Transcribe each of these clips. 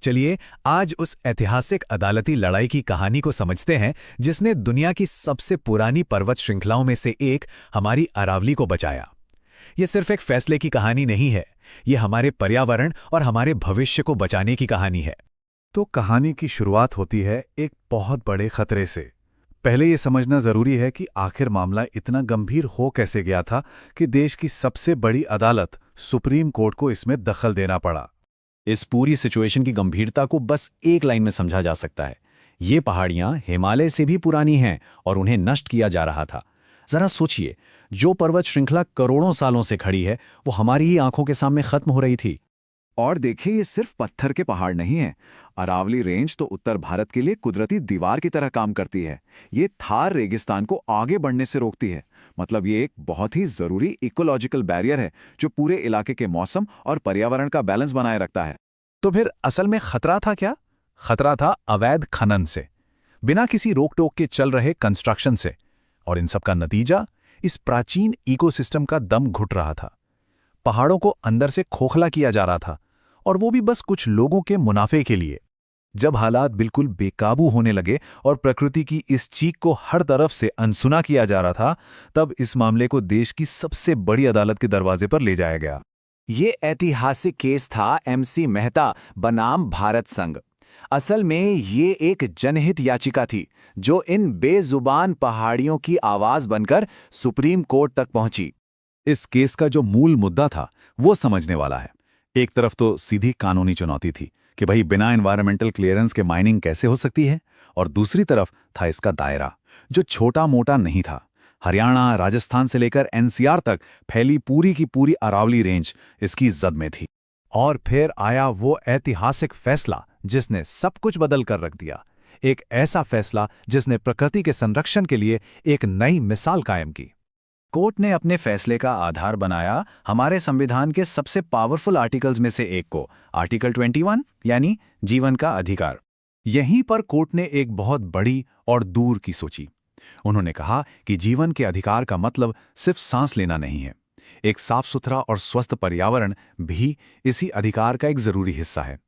चलिए आज उस ऐतिहासिक अदालती लड़ाई की कहानी को समझते हैं जिसने दुनिया की सबसे पुरानी पर्वत श्रृंखलाओं में से एक हमारी अरावली को बचाया। ये सिर्फ एक फैसले की कहानी नहीं है, ये हमारे पर्यावरण और हमारे भविष्य को बचाने की कहानी है। तो कहानी की शुरुआत होती है एक बहुत बड़े खतरे से। पहले ये समझना जरूरी है कि आखिर मामला इतना गंभीर हो कैसे गया था कि देश की सबसे बड़ी अदालत सुप्रीम कोर्ट को इसमें दखल देना पड़ा। इस पूरी सिचुएशन की गंभीरता को बस एक लाइन में समझा जा सकता है। ये पहाड़ियां हिमालय से भी पुरानी हैं और उन्हें नष्ट किया जा रहा था। जरा सोचिए, जो पर्वत श्रृंखला करोड़ों सालों से खड़ी है वो हमारी ही आंखों के सामने खत्म हो रही थी। और देखिए, ये सिर्फ पत्थर के पहाड़ नहीं है। अरावली रेंज तो उत्तर भारत के लिए कुदरती दीवार की तरह काम करती है। ये थार रेगिस्तान को आगे बढ़ने से रोकती है। मतलब ये एक बहुत ही जरूरी इकोलॉजिकल बैरियर है जो पूरे इलाके के मौसम और पर्यावरण का बैलेंस बनाए रखता है। तो फिर असल में खतरा था क्या? खतरा था अवैध खनन से, बिना किसी रोक टोक के चल रहे कंस्ट्रक्शन से। और इन सब का नतीजा, इस प्राचीन इकोसिस्टम का दम घुट रहा था। पहाड़ों को अंदर से खोखला किया जा रहा था, और वो भी बस कुछ लोगों के मुनाफे के लिए। जब हालात बिल्कुल बेकाबू होने लगे और प्रकृति की इस चीख को हर तरफ से अनसुना किया जा रहा था, तब इस मामले को देश की सबसे बड़ी अदालत के दरवाजे पर ले जाया गया। ये ऐतिहासिक केस था एमसी मेहता बनाम भारत संघ। असल में ये एक जनहित याचिका थी जो इन बेजुबान पहाड़ियों की आवाज बनकर सुप्रीम कोर्ट तक पहुंची। इस केस का जो मूल मुद्दा था वो समझने वाला है। एक तरफ तो सीधी कानूनी चुनौती थी कि भाई बिना एनवायरमेंटल क्लियरेंस के माइनिंग कैसे हो सकती है, और दूसरी तरफ था इसका दायरा जो छोटा मोटा नहीं था। हरियाणा, राजस्थान से लेकर एनसीआर तक फैली पूरी की पूरी अरावली रेंज इसकी जद में थी। और फिर आया वो ऐतिहासिक फैसला जिसने सब कुछ बदल कर रख दिया। एक ऐसा फैसला जिसने प्रकृति के संरक्षण के लिए एक नई मिसाल कायम की। कोर्ट ने अपने फैसले का आधार बनाया हमारे संविधान के सबसे पावरफुल आर्टिकल्स में से एक को, आर्टिकल 21, यानी जीवन का अधिकार। यहीं पर कोर्ट ने एक बहुत बड़ी और दूर की सोची। उन्होंने कहा कि जीवन के अधिकार का मतलब सिर्फ सांस लेना नहीं है। एक साफ सुथरा और स्वस्थ पर्यावरण भी इसी अधिकार का एक जरूरी हिस्सा है।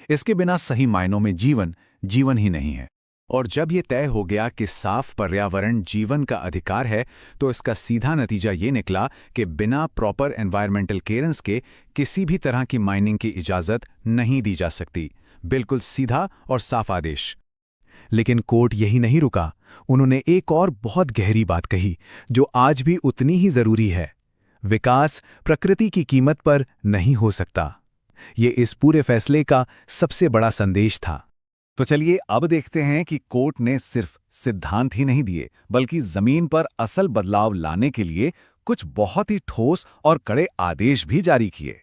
इसके बिना सही मायनों में जीवन जीवन ही नहीं है। और जब ये तय हो गया कि साफ पर्यावरण जीवन का अधिकार है, तो इसका सीधा नतीजा ये निकला कि बिना प्रॉपर एनवायरमेंटल क्लियरेंस के किसी भी तरह की माइनिंग की इजाज़त नहीं दी जा सकती। बिल्कुल सीधा और साफ आदेश। लेकिन कोर्ट यही नहीं रुका। उन्होंने एक और बहुत गहरी बात कही जो आज भी उतनी ही जरूरी है। विकास प्रकृति की कीमत पर नहीं हो सकता। ये इस पूरे फैसले का सबसे बड़ा संदेश था। तो चलिए अब देखते हैं कि कोर्ट ने सिर्फ सिद्धांत ही नहीं दिए, बल्कि जमीन पर असल बदलाव लाने के लिए कुछ बहुत ही ठोस और कड़े आदेश भी जारी किए।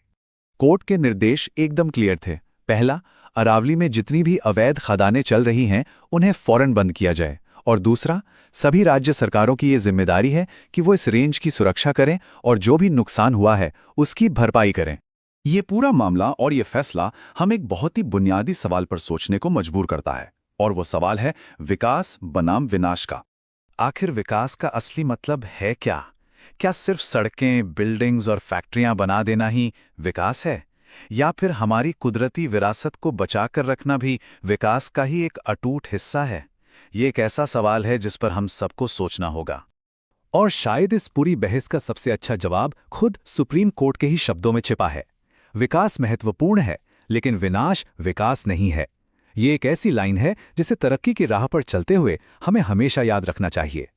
कोर्ट के निर्देश एकदम क्लियर थे। पहला, अरावली में जितनी भी अवैध खदानें चल रही हैं उन्हें फौरन बंद किया जाए। और दूसरा, सभी राज्य सरकारों की ये जिम्मेदारी है कि वो इस रेंज की सुरक्षा करें और जो भी नुकसान हुआ है उसकी भरपाई करें। ये पूरा मामला और ये फैसला हम एक बहुत ही बुनियादी सवाल पर सोचने को मजबूर करता है, और वो सवाल है विकास बनाम विनाश का। आखिर विकास का असली मतलब है क्या? क्या सिर्फ सड़कें, बिल्डिंग्स और फैक्ट्रियां बना देना ही विकास है, या फिर हमारी कुदरती विरासत को बचाकर रखना भी विकास का ही एक अटूट हिस्सा है? ये एक ऐसा सवाल है जिस पर हम सबको सोचना होगा। और शायद इस पूरी बहस का सबसे अच्छा जवाब खुद सुप्रीम कोर्ट के ही शब्दों में छिपा है। विकास महत्वपूर्ण है, लेकिन विनाश विकास नहीं है। ये एक ऐसी लाइन है जिसे तरक्की की राह पर चलते हुए हमें हमेशा याद रखना चाहिए।